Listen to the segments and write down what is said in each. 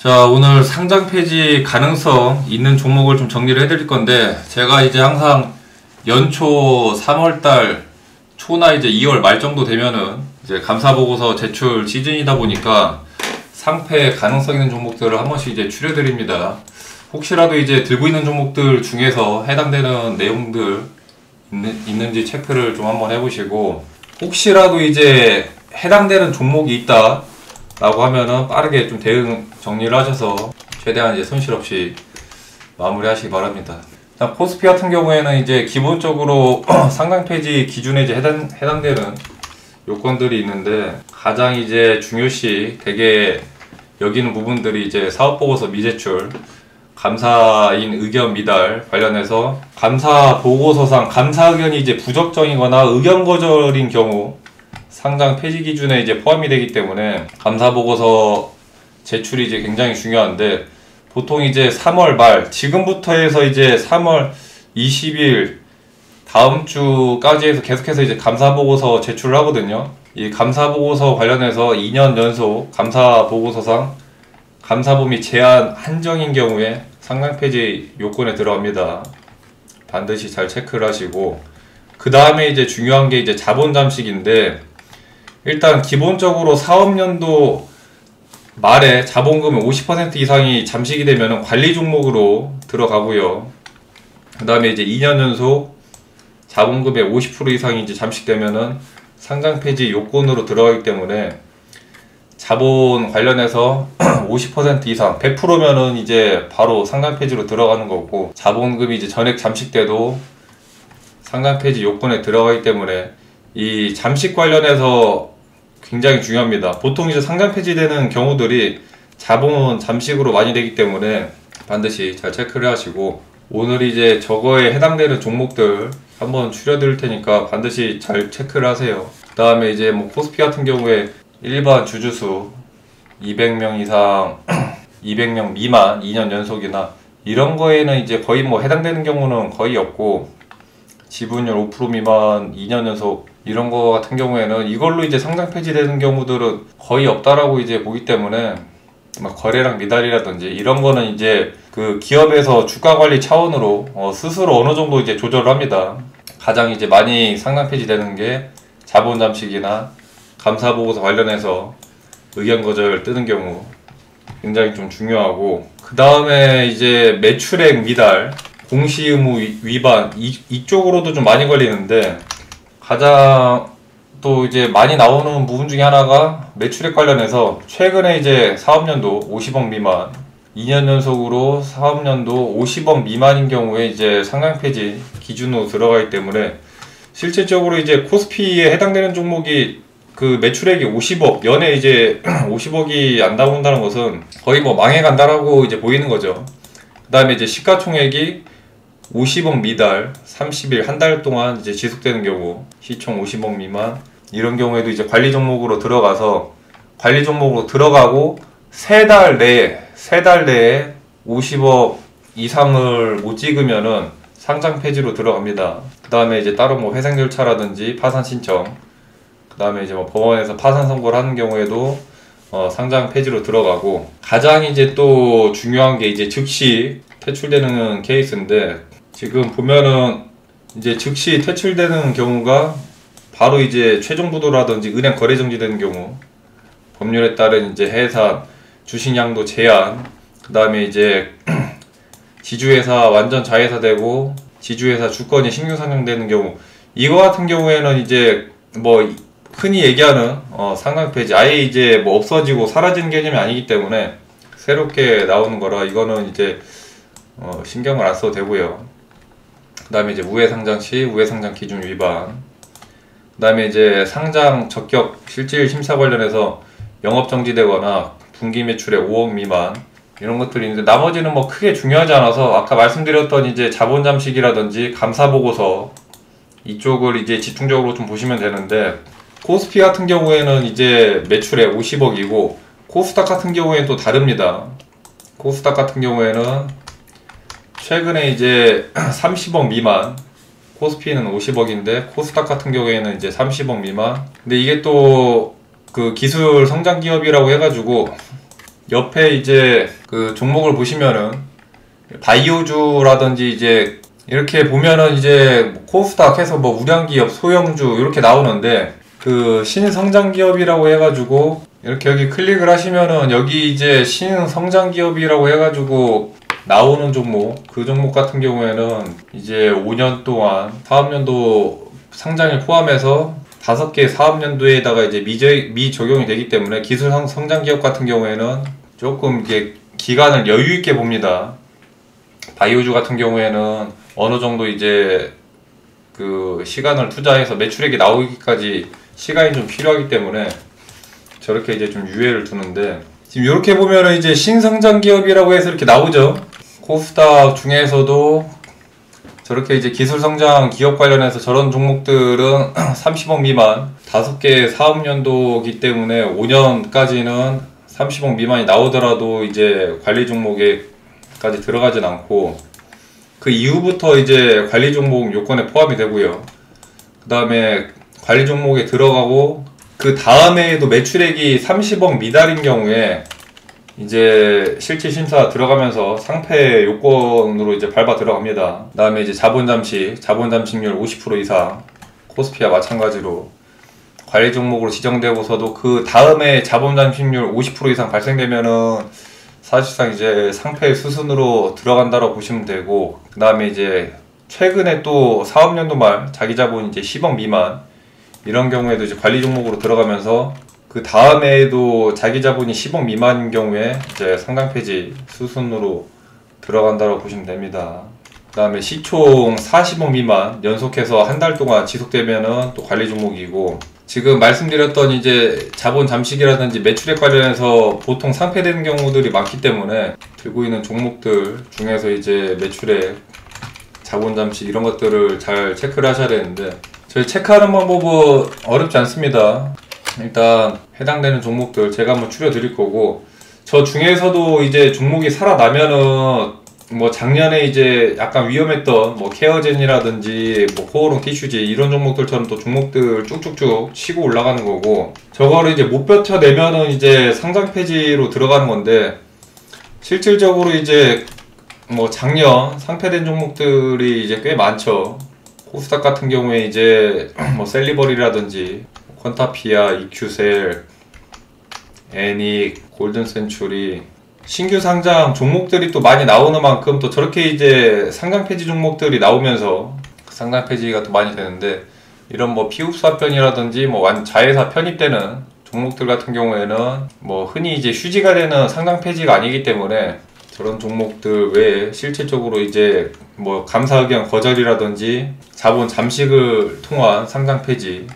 자, 오늘 상장 폐지 가능성 있는 종목을 좀 정리를 해드릴 건데, 제가 이제 항상 연초 3월달 초나 이제 2월 말 정도 되면은 이제 감사보고서 제출 시즌이다 보니까 상패 가능성 있는 종목들을 한 번씩 이제 추려드립니다. 혹시라도 이제 들고 있는 종목들 중에서 해당되는 내용들 있는지 체크를 좀 한번 해보시고, 혹시라도 이제 해당되는 종목이 있다 라고 하면은 빠르게 좀 대응 정리를 하셔서 최대한 이제 손실 없이 마무리 하시기 바랍니다. 코스피 같은 경우에는 이제 기본적으로 상장 폐지 기준에 이제 해당되는 요건들이 있는데, 가장 이제 중요시 되게 여기는 부분들이 이제 사업보고서 미제출, 감사인 의견 미달 관련해서 감사 보고서상 감사 의견이 이제 부적정이거나 의견 거절인 경우 상장 폐지 기준에 이제 포함이 되기 때문에 감사 보고서 제출이 이제 굉장히 중요한데, 보통 이제 3월 말, 지금부터 해서 이제 3월 20일 다음 주까지 해서 계속해서 이제 감사 보고서 제출을 하거든요. 이 감사 보고서 관련해서 2년 연속 감사 보고서상 감사 범위 제한 한정인 경우에 상장 폐지 요건에 들어갑니다. 반드시 잘 체크를 하시고, 그 다음에 이제 중요한 게 이제 자본 잠식인데, 일단 기본적으로 사업연도 말에 자본금의 50% 이상이 잠식이 되면 관리 종목으로 들어가고요. 그 다음에 이제 2년 연속 자본금의 50% 이상이 이제 잠식되면은 상장 폐지 요건으로 들어가기 때문에 자본 관련해서 50% 이상 100%면은 이제 바로 상장 폐지로 들어가는 거고, 자본금이 이제 전액 잠식돼도 상장 폐지 요건에 들어가기 때문에 이 잠식 관련해서 굉장히 중요합니다. 보통 이제 상장 폐지되는 경우들이 자본 잠식으로 많이 되기 때문에 반드시 잘 체크를 하시고, 오늘 이제 저거에 해당되는 종목들 한번 추려드릴 테니까 반드시 잘 체크를 하세요. 그 다음에 이제 뭐 코스피 같은 경우에 일반 주주수 200명 이상 200명 미만 2년 연속이나 이런 거에는 이제 거의 뭐 해당되는 경우는 거의 없고, 지분율 5% 미만 2년 연속 이런 거 같은 경우에는 이걸로 이제 상장 폐지되는 경우들은 거의 없다라고 이제 보기 때문에, 막 거래량 미달이라든지 이런 거는 이제 그 기업에서 주가 관리 차원으로 스스로 어느 정도 이제 조절을 합니다. 가장 이제 많이 상장 폐지되는 게 자본 잠식이나 감사 보고서 관련해서 의견 거절 뜨는 경우 굉장히 좀 중요하고, 그 다음에 이제 매출액 미달, 공시 의무 위반 이쪽으로도 좀 많이 걸리는데, 가장 또 이제 많이 나오는 부분 중에 하나가 매출액 관련해서 최근에 이제 사업연도 50억 미만 2년 연속으로 사업연도 50억 미만인 경우에 이제 상장 폐지 기준으로 들어가기 때문에, 실질적으로 이제 코스피에 해당되는 종목이 그 매출액이 50억 연에 이제 50억이 안 나온다는 것은 거의 뭐 망해간다라고 이제 보이는 거죠. 그 다음에 이제 시가총액이 50억 미달 30일 한 달 동안 이제 지속되는 경우, 시총 50억 미만 이런 경우에도 이제 관리 종목으로 들어가서, 관리 종목으로 들어가고 세 달 내에 50억 이상을 못 찍으면은 상장 폐지로 들어갑니다. 그 다음에 이제 따로 뭐 회생 절차라든지 파산 신청, 그 다음에 이제 뭐 법원에서 파산 선고를 하는 경우에도 상장 폐지로 들어가고, 가장 이제 또 중요한 게 이제 즉시 퇴출되는 케이스인데, 지금 보면은 이제 즉시 퇴출되는 경우가 바로 이제 최종 부도라든지 은행 거래 정지되는 경우, 법률에 따른 이제 해산, 주식 양도 제한, 그 다음에 이제 지주회사 완전 자회사되고 지주회사 주권이 신규 상장되는 경우, 이거 같은 경우에는 이제 뭐 흔히 얘기하는 상장 폐지, 아예 이제 뭐 없어지고 사라지는 개념이 아니기 때문에 새롭게 나오는 거라 이거는 이제 신경을 안 써도 되고요. 그 다음에 이제 우회상장 시 우회상장 기준 위반, 그 다음에 이제 상장 적격 실질 심사 관련해서 영업정지되거나 분기 매출액 5억 미만 이런 것들이 있는데, 나머지는 뭐 크게 중요하지 않아서 아까 말씀드렸던 이제 자본 잠식이라든지 감사 보고서 이쪽을 이제 집중적으로 좀 보시면 되는데, 코스피 같은 경우에는 이제 매출액 50억이고 코스닥 같은 경우에는 또 다릅니다. 코스닥 같은 경우에는 최근에 이제 30억 미만, 코스피는 50억인데 코스닥 같은 경우에는 이제 30억 미만. 근데 이게 또 그 기술 성장 기업이라고 해가지고 옆에 이제 그 종목을 보시면은 바이오주라든지 이제 이렇게 보면은 이제 코스닥 해서 뭐 우량기업, 소형주 이렇게 나오는데 그 신성장기업이라고 해가지고 이렇게 여기 클릭을 하시면은 여기 이제 신성장기업이라고 해가지고 나오는 종목, 그 종목 같은 경우에는 이제 5년 동안 사업연도 상장을 포함해서 5개 사업연도에다가 이제 미적용이 되기 때문에 기술 성장기업 같은 경우에는 조금 이게 기간을 여유 있게 봅니다. 바이오주 같은 경우에는 어느 정도 이제 그 시간을 투자해서 매출액이 나오기까지 시간이 좀 필요하기 때문에 저렇게 이제 좀 유예를 두는데, 지금 이렇게 보면은 이제 신성장 기업이라고 해서 이렇게 나오죠. 코스닥 중에서도 저렇게 이제 기술 성장 기업 관련해서 저런 종목들은 30억 미만 5개 사업연도기 때문에 5년까지는 30억 미만이 나오더라도 이제 관리 종목에까지 들어가진 않고, 그 이후부터 이제 관리 종목 요건에 포함이 되고요. 그 다음에 관리 종목에 들어가고 그 다음에도 매출액이 30억 미달인 경우에 이제 실질 심사 들어가면서 상패 요건으로 이제 밟아 들어갑니다. 그 다음에 이제 자본 잠식률 50% 이상, 코스피와 마찬가지로 관리 종목으로 지정되고서도 그 다음에 자본 잠식률 50% 이상 발생되면은 사실상 이제 상패 수순으로 들어간다고 보시면 되고, 그 다음에 이제 최근에 또 사업연도 말 자기 자본 이제 10억 미만 이런 경우에도 이제 관리 종목으로 들어가면서 그 다음에도 자기 자본이 10억 미만인 경우에 이제 상장 폐지 수순으로 들어간다고 보시면 됩니다. 그 다음에 시총 40억 미만 연속해서 한 달 동안 지속되면은 또 관리 종목이고, 지금 말씀드렸던 이제 자본 잠식이라든지 매출액 관련해서 보통 상폐되는 경우들이 많기 때문에 들고 있는 종목들 중에서 이제 매출액, 자본 잠식 이런 것들을 잘 체크를 하셔야 되는데, 저희 체크하는 방법은 어렵지 않습니다. 일단 해당되는 종목들 제가 한번 추려 드릴 거고, 저 중에서도 이제 종목이 살아나면은 뭐 작년에 이제 약간 위험했던 뭐 케어젠이라든지 뭐 코오롱 티슈지 이런 종목들처럼 또 종목들 쭉쭉쭉 치고 올라가는 거고, 저거를 이제 못 버텨내면은 이제 상장 폐지로 들어가는 건데, 실질적으로 이제 뭐 작년 상폐된 종목들이 이제 꽤 많죠. 코스닥 같은 경우에 이제 뭐 셀리버리라든지 퀀타피아, 이큐셀, 애닉, 골든센츄리 신규 상장 종목들이 또 많이 나오는 만큼 또 저렇게 이제 상장 폐지 종목들이 나오면서 상장 폐지가 또 많이 되는데, 이런 뭐 피흡사 편이라든지 뭐 자회사 편입되는 종목들 같은 경우에는 뭐 흔히 이제 휴지가 되는 상장 폐지가 아니기 때문에 저런 종목들 외에 실질적으로 이제 뭐 감사 의견 거절이라든지 자본 잠식을 통한 상장 폐지,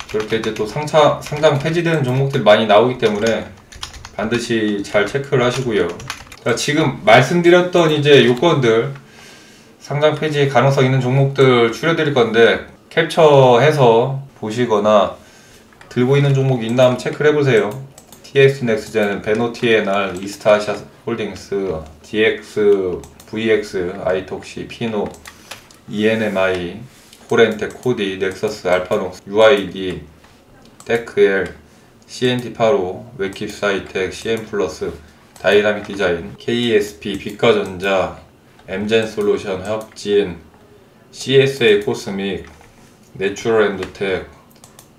그렇게 이제 또 상장 폐지되는 종목들이 많이 나오기 때문에 반드시 잘 체크를 하시고요. 그러니까 지금 말씀드렸던 이제 요건들, 상장 폐지 가능성 있는 종목들 추려드릴 건데 캡처해서 보시거나 들고 있는 종목이 있나 한번 체크를 해보세요. TX넥스젠, 베노TNR, 이스타아시아 홀딩스, DX, VX, 아이톡시, 피노, ENMI, 코렌텍, 코디, 넥서스, 알파녹스, UID, 테크엘, CNT85, 웨킵사이텍, CN플러스, 다이나믹 디자인, KSP, 빛가전자, 엠젠솔루션, 협진, CSA 코스믹, 내추럴엔도텍,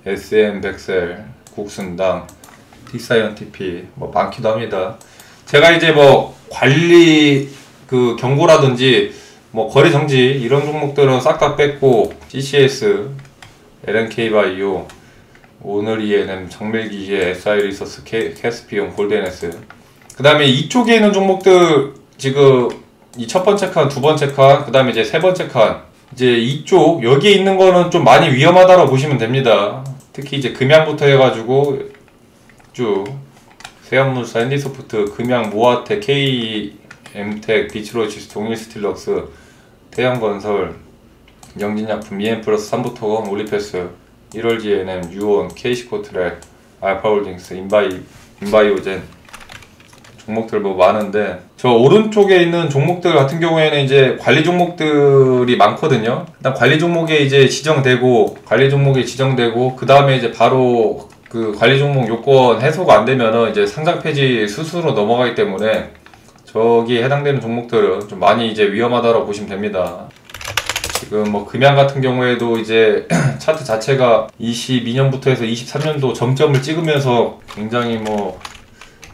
SM백셀, 국순당, T사이언티피 뭐 많기도 합니다. 제가 이제 뭐 관리 그 경고라든지 뭐 거래 정지 이런 종목들은 싹 다 뺐고, CCS, LNK바이오, 오늘 ENM, 정밀기계, SI리서스, 캐스피온, 골드NS. 그 다음에 이쪽에 있는 종목들 지금 이 첫 번째 칸, 두 번째 칸, 그 다음에 이제 세 번째 칸, 이제 이쪽 여기에 있는 거는 좀 많이 위험하다고 보시면 됩니다. 특히 이제 금양부터 해가지고 쭉 세연물사, 핸디소프트, 금양, 모아텍, KM텍, 비츠로지스, 동일스틸럭스, 태양건설, 영진약품, EM플러스, 삼부토건, 올리패스, 1월 GNM, 유온, KC코트랙, 알파홀딩스, 인바이오젠 종목들 뭐 많은데, 저 오른쪽에 있는 종목들 같은 경우에는 이제 관리 종목들이 많거든요. 일단 관리 종목에 지정되고 그 다음에 이제 바로 그 관리 종목 요건 해소가 안 되면은 이제 상장 폐지 수순으로 넘어가기 때문에 저기에 해당되는 종목들은 좀 많이 이제 위험하다고 보시면 됩니다. 지금 뭐 금양 같은 경우에도 이제 차트 자체가 22년부터 해서 23년도 정점을 찍으면서 굉장히 뭐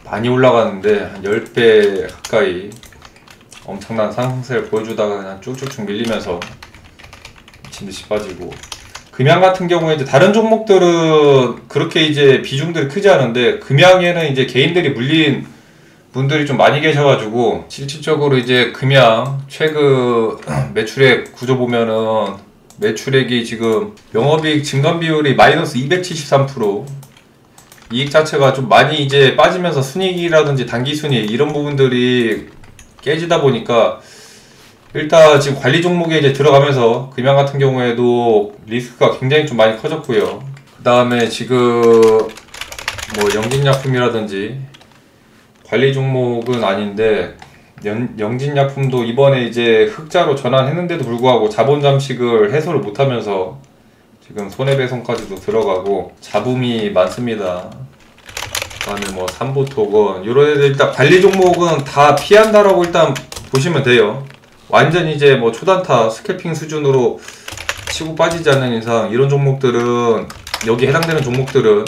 많이 올라가는데 한 10배 가까이 엄청난 상승세를 보여주다가 그냥 쭉쭉쭉 밀리면서 미친듯이 빠지고, 금양 같은 경우에 이제 다른 종목들은 그렇게 이제 비중들이 크지 않은데 금양에는 이제 개인들이 물린 분들이 좀 많이 계셔가지고 실질적으로 이제 금양 최근 매출액 구조 보면은 매출액이 지금 영업이익 증감 비율이 마이너스 273%, 이익 자체가 좀 많이 이제 빠지면서 순이익이라든지 당기순이익 이런 부분들이 깨지다 보니까 일단 지금 관리 종목에 이제 들어가면서 금양 같은 경우에도 리스크가 굉장히 좀 많이 커졌고요. 그 다음에 지금 뭐 영진약품이라든지 관리 종목은 아닌데 영진약품도 이번에 이제 흑자로 전환했는데도 불구하고 자본 잠식을 해소를 못하면서 지금 손해배송까지도 들어가고 잡음이 많습니다. 그다음에 뭐 삼부토건 이런 애들 일단 관리 종목은 다 피한다라고 일단 보시면 돼요. 완전 이제 뭐 초단타 스캘핑 수준으로 치고 빠지지 않는 이상 이런 종목들은, 여기 해당되는 종목들은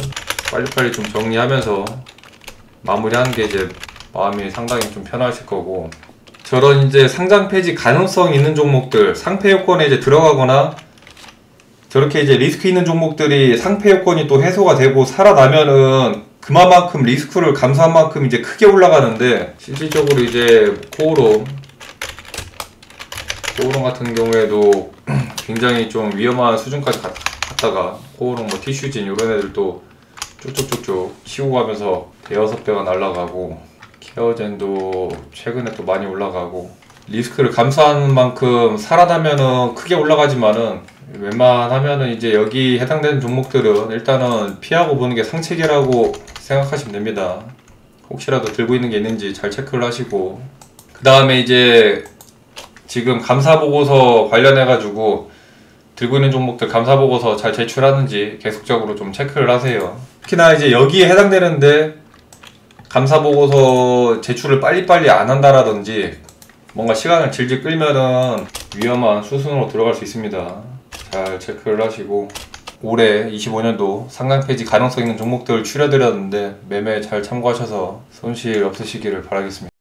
빨리빨리 좀 정리하면서 마무리하는 게 이제 마음이 상당히 좀 편하실 거고, 저런 이제 상장 폐지 가능성 있는 종목들, 상폐 요건에 이제 들어가거나 저렇게 이제 리스크 있는 종목들이 상폐 요건이 또 해소가 되고 살아나면은 그만큼 리스크를 감수한 만큼 이제 크게 올라가는데, 실질적으로 이제 코오롱 같은 경우에도 굉장히 좀 위험한 수준까지 갔다가 코오롱 뭐 티슈진 이런 애들도 쭉쭉쭉쭉 치고 가면서 대여섯 배가 날아가고, 케어젠도 최근에 또 많이 올라가고, 리스크를 감수하는 만큼 살아나면은 크게 올라가지만은 웬만하면은 이제 여기 해당되는 종목들은 일단은 피하고 보는 게 상책이라고 생각하시면 됩니다. 혹시라도 들고 있는 게 있는지 잘 체크를 하시고, 그 다음에 이제 지금 감사보고서 관련해가지고 들고 있는 종목들 감사보고서 잘 제출하는지 계속적으로 좀 체크를 하세요. 특히나 이제 여기에 해당되는데 감사보고서 제출을 빨리빨리 안 한다라든지 뭔가 시간을 질질 끌면은 위험한 수순으로 들어갈 수 있습니다. 잘 체크를 하시고, 올해 25년도 상장 폐지 가능성 있는 종목들 추려드렸는데 매매 잘 참고하셔서 손실 없으시기를 바라겠습니다.